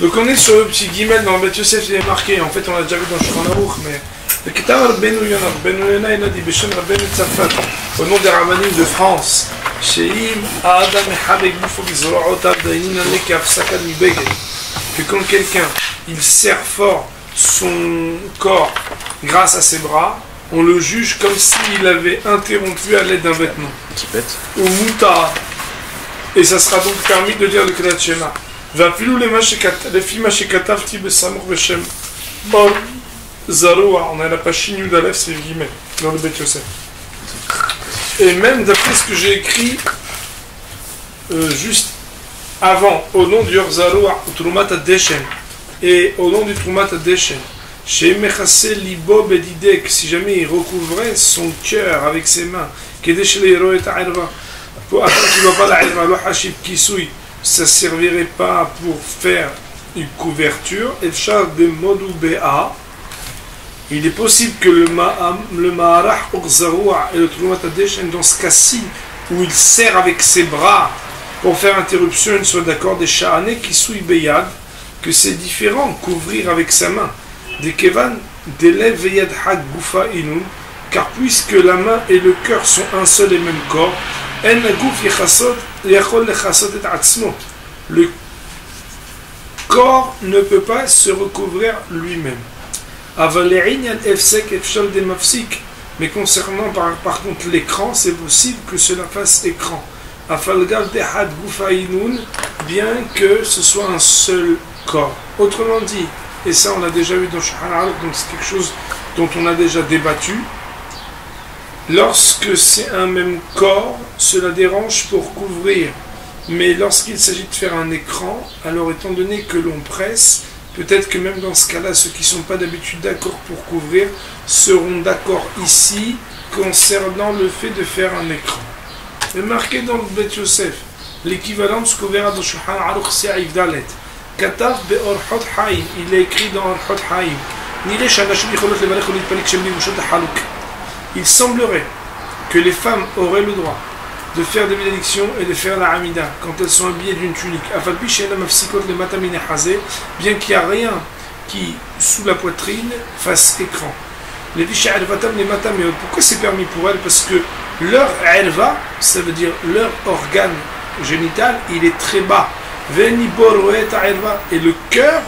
Donc on est sur le petit guillemets dans le Beth Yosef, il est marqué, en fait on l'a déjà vu dans Shulchan Aruch, mais le Ketar Rabbeinu Yonah, il a dit Beshem Rabbeinu Tzafat, au nom des Rabbanim de France, Sheim Adam Echabek Bufo Bizorotav Dainin Alek Afsakad Mibeged, que quand quelqu'un il serre fort son corps grâce à ses bras, on le juge comme s'il avait interrompu à l'aide d'un vêtement. Ou Mouta. Et ça sera donc permis de dire le Kriyat Shema. Vafilou les films Shekatavti Besamur Beshem Or Zaroua. On a la page Shin Yudalef, c'est guillemets, dans le Beth Yosef. Et même d'après ce que j'ai écrit juste avant, au nom du Or Zaroua, Trumat Adeshem, et au nom du Trumat Adeshem, chez Mechase Libo Bedidek, si jamais il recouvrait son cœur avec ses mains, Kedesh Leiro et Ta'irva, afin qu'il ne voit pas la Irva, le Hashib Kisui, ça ne servirait pas pour faire une couverture, et de Modou Bea, il est possible que le Maharah Urzaroua et le Trumat Adeshem, dans ce cas-ci, où il serre avec ses bras pour faire interruption, ils soient d'accord des Sha'ane Kisui Beyad, que c'est différent, couvrir avec sa main. Des kevan d'élève veyad hak goufa inun, car puisque la main et le cœur sont un seul et même corps, le corps ne peut pas se recouvrir lui-même. Mais concernant par contre l'écran, c'est possible que cela fasse écran. Bien que ce soit un seul corps. Autrement dit, et ça on l'a déjà vu dans Shulchan Aruch, donc c'est quelque chose dont on a déjà débattu. Lorsque c'est un même corps, cela dérange pour couvrir. Mais lorsqu'il s'agit de faire un écran, alors étant donné que l'on presse, peut-être que même dans ce cas-là, ceux qui ne sont pas d'habitude d'accord pour couvrir seront d'accord ici concernant le fait de faire un écran. C'est marqué dans le Beth Yosef, l'équivalent de ce qu'on verra dans Shulchan Aruch, c'est Aïf Dalet. Katav be'orhot haïm, il est écrit dans Orhot haïm. Il semblerait que les femmes auraient le droit de faire des bénédictions et de faire la hamida quand elles sont habillées d'une tunique. Bien qu'il n'y a rien qui, sous la poitrine, fasse écran. Pourquoi c'est permis pour elles? Parce que leur erva, ça veut dire leur organe génital, il est très bas. Et le cœur,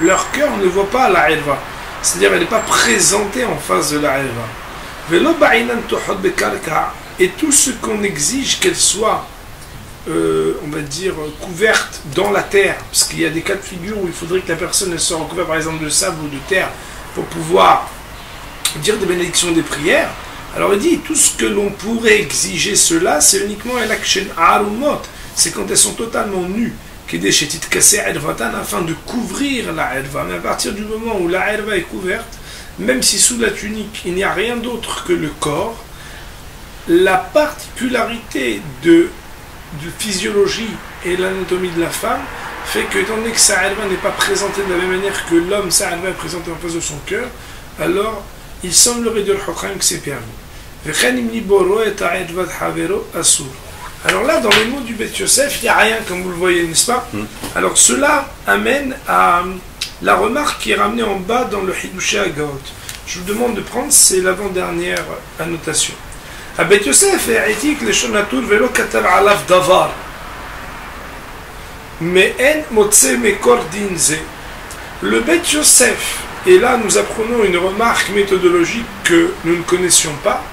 leur cœur ne voit pas la erva. C'est-à-dire elle n'est pas présentée en face de la erva. Et tout ce qu'on exige qu'elle soit, on va dire, couverte dans la terre, parce qu'il y a des cas de figure où il faudrait que la personne soit recouverte par exemple de sable ou de terre pour pouvoir dire des bénédictions, des prières. Alors il dit, tout ce que l'on pourrait exiger cela, c'est uniquement un action arumot, c'est quand elles sont totalement nues, afin de couvrir la erva. Mais à partir du moment où la erva est couverte, même si sous la tunique il n'y a rien d'autre que le corps, la particularité de physiologie et l'anatomie de la femme fait que, étant donné que sa erva n'est pas présentée de la même manière que l'homme, sa erva est présentée en face de son cœur, alors il semblerait de l'Hokhaim que c'est permis. Alors là, dans les mots du Beth Yosef, il n'y a rien, comme vous le voyez, n'est-ce pas? Alors cela amène à la remarque qui est ramenée en bas dans le Hidushé Agaot. Je vous demande de prendre, c'est l'avant-dernière annotation. À Beth Yosef, éthique, les shonatur velo katar alaf davar. Mais en motse mekor dinze. Le Beth Yosef, et là nous apprenons une remarque méthodologique que nous ne connaissions pas,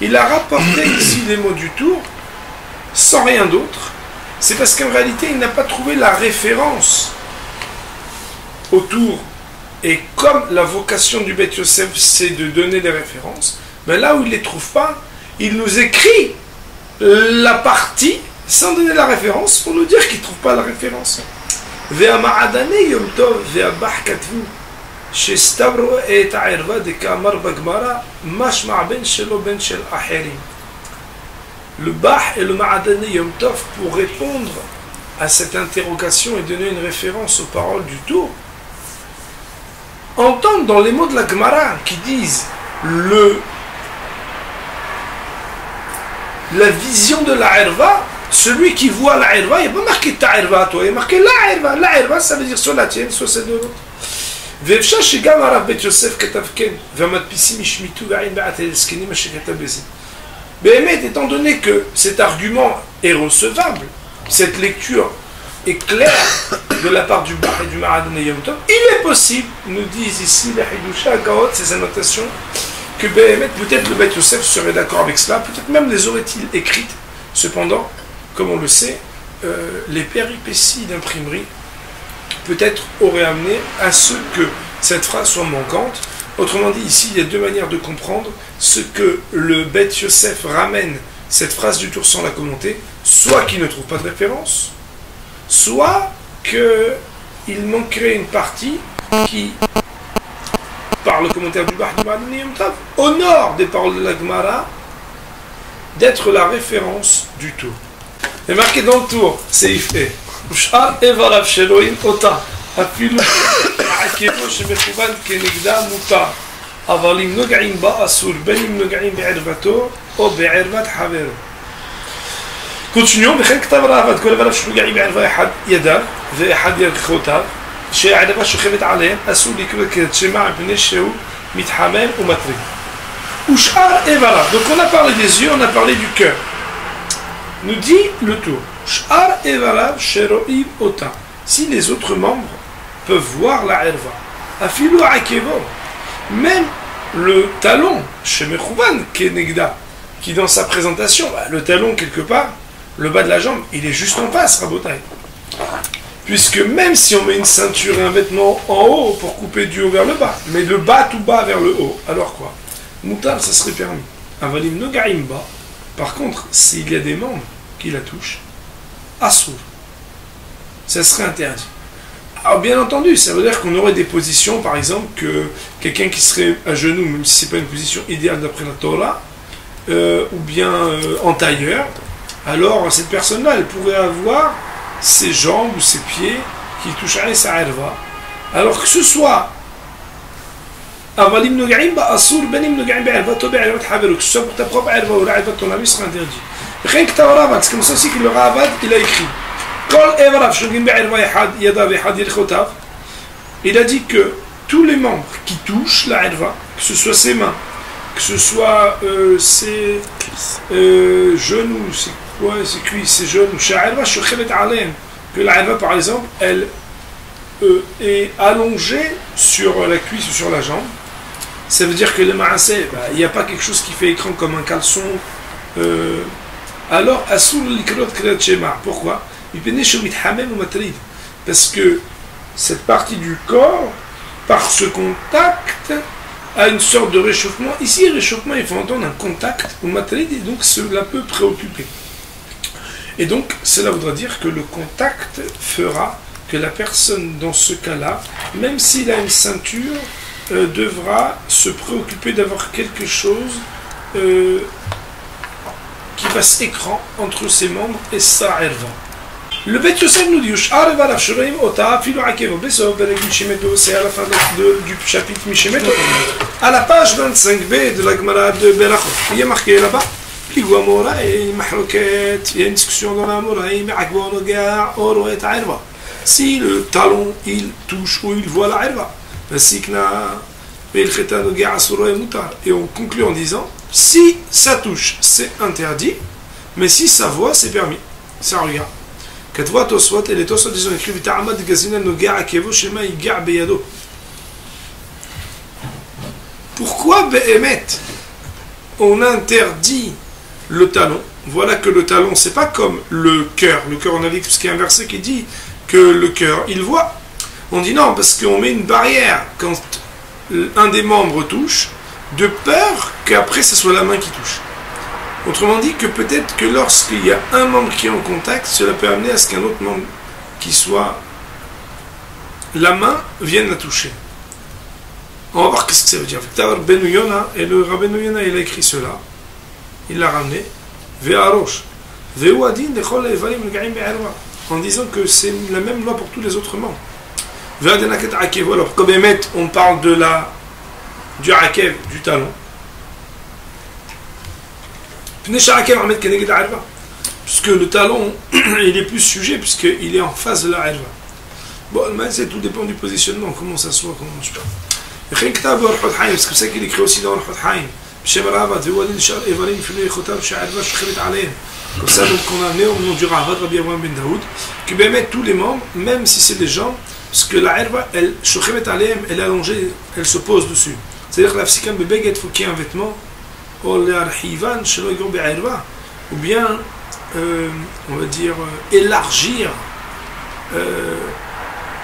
il a rapporté ici les mots du tour, sans rien d'autre. C'est parce qu'en réalité, il n'a pas trouvé la référence autour. Et comme la vocation du Beth Yosef, c'est de donner des références, mais là où il ne les trouve pas, il nous écrit la partie sans donner la référence pour nous dire qu'il ne trouve pas la référence. Le Bach et le Ma'adani Yom Tov, pour répondre à cette interrogation et donner une référence aux paroles du tour, entendent dans les mots de la Gemara qui disent la vision de la Herva, celui qui voit la irva, il n'y a pas marqué ta irva à toi, il y a marqué la irva. La irva, ça veut dire soit la tienne, soit celle de l'autre. ואפשר שגם הרב בית יוסף כתב כן, והמדפיסים ישמיטו ועין בעט הזקנים אשר כתב בזה. באמת, étant donné que cet argument est recevable, cette lecture est claire de la part du Bach et du Maradon et Yom Tov, il est possible, nous disent ici les Hidusha Gaot, ces annotations, que peut-être le Beit Yosef serait d'accord avec cela, peut-être même les aurait-il écrites. Cependant, comme on le sait, les péripéties d'imprimerie peut-être auraient amené à ce que cette phrase soit manquante. Autrement dit, ici, il y a deux manières de comprendre ce que le Beit Yosef ramène cette phrase du Tour sans la commenter, soit qu'il ne trouve pas de référence, soit qu'il manquerait une partie qui, par le commentaire du Bach du Maradon Yom Tov, honore des paroles de la Gemara d'être la référence du Tour. Et marqué dans le Tour, c'est Ifé. ושאר איבריו שרואים אותה, אפילו עקבו שמכוון כנגדה מותר, אבל אם נוגעים בה אסור, בין אם נוגעים בערבתו או בערבת חברו. Continuons, וכן כתב הרב, כל איבריו שנוגעים בערבה אחד ידיו ואחד ירכותיו, שהערבה שוכבת עליהם, אסור לקרוא כתשמע מפני שהוא מתחמם ומטריד. ושאר איבריו, donc on a parlé des yeux, on a parlé du cœur. Nous dit le Tour. Si les autres membres peuvent voir la erva, afilu akevo, même le talon, shemechouvan kenegda, qui dans sa présentation, le talon quelque part, le bas de la jambe, il est juste en face, rabotai. Puisque même si on met une ceinture et un vêtement en haut pour couper du haut vers le bas, mais le bas tout bas vers le haut, alors quoi? Moutar, ça serait permis. Avalim no gaimba. Par contre, s'il y a des membres qui la touchent, Assour, ça serait interdit. Alors bien entendu, ça veut dire qu'on aurait des positions, par exemple, que quelqu'un qui serait à genoux, même si ce n'est pas une position idéale d'après la Torah, ou bien en tailleur, alors cette personne-là, elle pourrait avoir ses jambes ou ses pieds qui toucheraient sa erva. Alors que ce soit avalim nogaim ba assour, benim nogaim ba erva, tobe erva thaveruk, que ce soit pour ta propre erva ou la erva de ton ami, sera interdit. C'est comme ça aussi que le Ravad il a écrit. Il a dit que tous les membres qui touchent la erva, que ce soit ses mains, que ce soit ses genoux, ses cuisses, ses genoux, que la erva par exemple, elle est allongée sur la cuisse ou sur la jambe, ça veut dire que le ma'aseh, il n'y a pas quelque chose qui fait écran comme un caleçon. Alors, pourquoi? Parce que cette partie du corps, par ce contact, a une sorte de réchauffement. Ici, réchauffement, il faut entendre un contact ou matériel, et donc cela peut préoccuper. Et donc, cela voudra dire que le contact fera que la personne, dans ce cas-là, même s'il a une ceinture, devra se préoccuper d'avoir quelque chose qui fasse écran entre ses membres et sa erva. Le Beit Yosef nous dit c'est à la fin du chapitre Mishemeto, à la page 25b de la Gemara de Berachot. Il y a marqué là-bas il y a une discussion dans la Moraïm si le talon il touche ou il voit la erva, et on conclut en disant si ça touche, c'est interdit, mais si ça voit, c'est permis. Ça regarde. Et les Tosfot ils ont écrit pourquoi Behemet on interdit le talon? Voilà que le talon, c'est pas comme le cœur. Le cœur, on a dit parce qu'il y a un verset qui dit que le cœur, il voit. On dit non, parce qu'on met une barrière quand un des membres touche, de peur qu'après ce soit la main qui touche. Autrement dit que peut-être que lorsqu'il y a un membre qui est en contact, cela peut amener à ce qu'un autre membre qui soit la main vienne la toucher. On va voir qu'est-ce que ça veut dire. Et le Rabbeinu Yona il a écrit cela, il l'a ramené, en disant que c'est la même loi pour tous les autres membres. Alors comme on parle de du akev, du talon. puisque le talon, il est plus sujet, puisqu'il est en face de la herva. Bon, mais c'est tout dépend du positionnement, comment ça soit, comment je parle. Parce que c'est ça qu'il écrit aussi dans le Haïm. Comme ça, donc, on a amené au nom du Ravad, Rabbi Avraham ben Daoud, que bien tous les membres, même si c'est des gens, parce que la herva, elle est allongée, elle se pose dessus. C'est-à-dire que la psikam bebeget, il faut qu'il y ait un vêtement, ou bien, on va dire, élargir,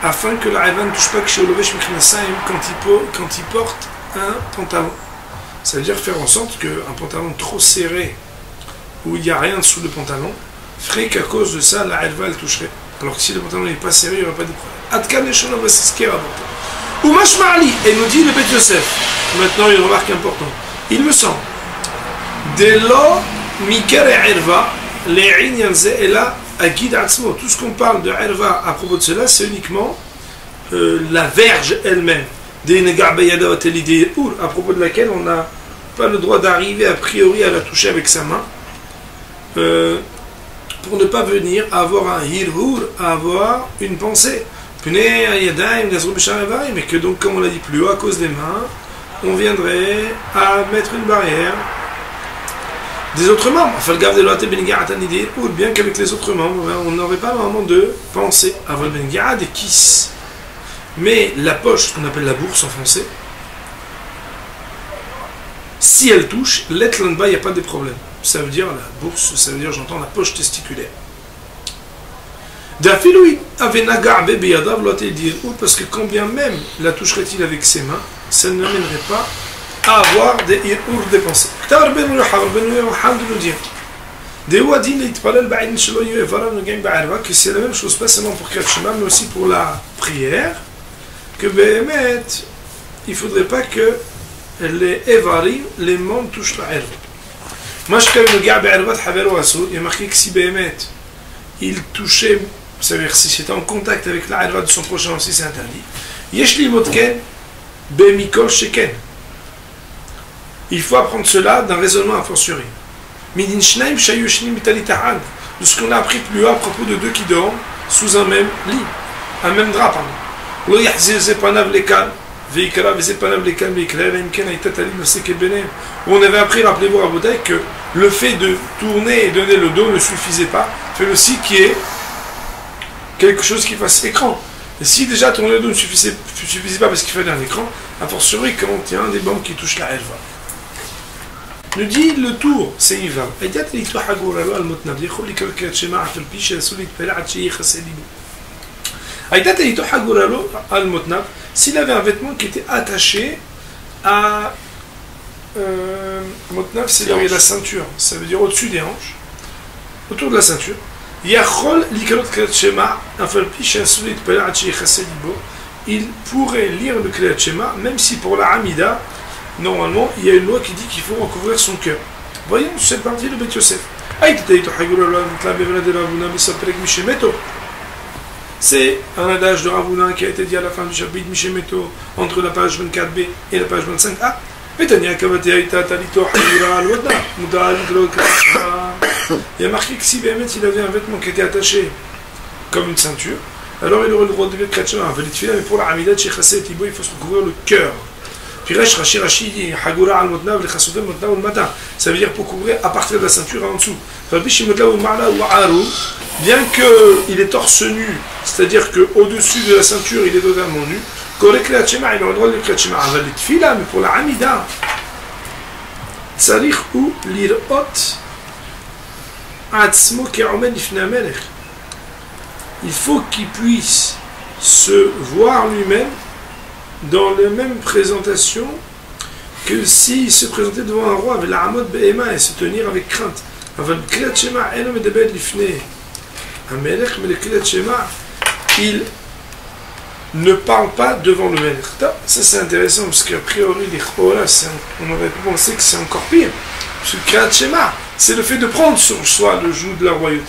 afin que la herva ne touche pas que chez Olovesh Michnasayim quand il porte un pantalon. Ça veut dire faire en sorte qu'un pantalon trop serré, où il n'y a rien sous le pantalon, ferait qu'à cause de ça, la herva elle toucherait. Alors que si le pantalon n'est pas serré, il n'y aura pas de problème. Adkan Eshonov, c'est ce qui est rapporté. Ou Mashma'ali, et nous dit le Beth Yosef. Maintenant, une remarque importante. Il me semble, dès lors, Miker et Herva, les Inyanze et là, Agid Atzmo. Tout ce qu'on parle de Herva à propos de cela, c'est uniquement la verge elle-même. Des Negarbeyada Otelidé Ur, à propos de laquelle on n'a pas le droit d'arriver a priori à la toucher avec sa main. Pour ne pas venir avoir un hirhur, avoir une pensée. Mais que donc, comme on l'a dit plus haut, à cause des mains, on viendrait à mettre une barrière des autres membres. Bien qu'avec les autres membres, on n'aurait pas vraiment de pensée. Des kiss. Mais la poche, ce qu'on appelle la bourse en français, si elle touche, l'etlanba, il n'y a pas de problème. Ça veut dire la bourse, ça veut dire, j'entends, la poche testiculaire. Parce que quand bien même la toucherait-il avec ses mains, ça ne l'amènerait pas à avoir des hir'ur, des pensées. Que c'est la même chose, pas seulement pour Kriyat Shema, mais aussi pour la prière, que Behemet, il ne faudrait pas que les Evarim, les membres touchent la herva. Moi, je connais le gars Be'ervat Havero Assoud, il y a marqué que si Behemet, il touchait, c'est-à-dire si c'était en contact avec la herva de son prochain aussi, c'est interdit. Yeshli Motken, Be'mikol Sheken. Il faut apprendre cela d'un raisonnement a fortiori. Midin Shnaim Shayushnim Bitalitahad, de ce qu'on a appris plus haut à propos de deux qui dorment sous un même lit, un même drap, pardon. Lo Yahzir Zepanav Lekan. Où on avait appris, rappelez-vous, à Bouddha, que le fait de tourner et donner le dos ne suffisait pas. Il fait aussi qu'il y ait quelque chose qui fasse écran. Et si déjà tourner le dos ne suffisait pas parce qu'il fallait un écran, a fortiori quand il y a un des bancs qui touche la herva. Nous dit le tour, c'est Ivan. S'il avait un vêtement qui était attaché à Motnav, c'est là où il y a la ceinture, ça veut dire au-dessus des hanches, autour de la ceinture. Il pourrait lire le Kriyat Shema, même si pour la Hamida, normalement, il y a une loi qui dit qu'il faut recouvrir son cœur. Voyons cette partie de Beth Yosef. C'est un adage de Ravuna qui a été dit à la fin du chapitre Mishemeto, entre la page 24b et la page 25a. Il y a marqué que si Béhémet il avait un vêtement qui était attaché comme une ceinture, alors il aurait le droit de mettre Kriyat Shema, mais pour la Hamida, il faut se recouvrir le cœur. Ça veut dire pour couvrir à partir de la ceinture en dessous. Bien qu'il est torse nu, c'est-à-dire qu'au-dessus de la ceinture il est totalement nu, il aurait le droit de Kriyat Shema. Mais pour la Hamida, il faut qu'il puisse se voir lui-même dans la même présentation que s'il se présentait devant un roi avec la hamod be'ema et se tenir avec crainte. Mais le Kriyat Shema, il ne parle pas devant le Melech. Ça c'est intéressant parce qu'a priori, on aurait pu penser que c'est encore pire. Parce que le Kriyat Shema, c'est le fait de prendre sur soi le joug de la royauté.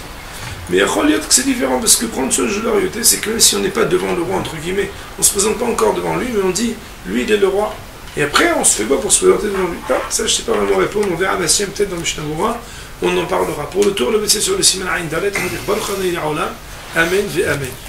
Mais il y a que c'est différent parce que prendre sur le joug de la royauté, c'est que même si on n'est pas devant le roi, entre guillemets, on ne se présente pas encore devant lui, mais on dit, lui il est le roi. Et après, on se fait quoi pour se présenter devant lui? Ça, je ne sais pas vraiment répondre, on verra Bastien peut-être dans Mishnah Berurah, on en parlera. Pour le tour, le métier sur le Siman Aïn Dalet, on va dire Baruch Adonai Olam, Amen ve Amen.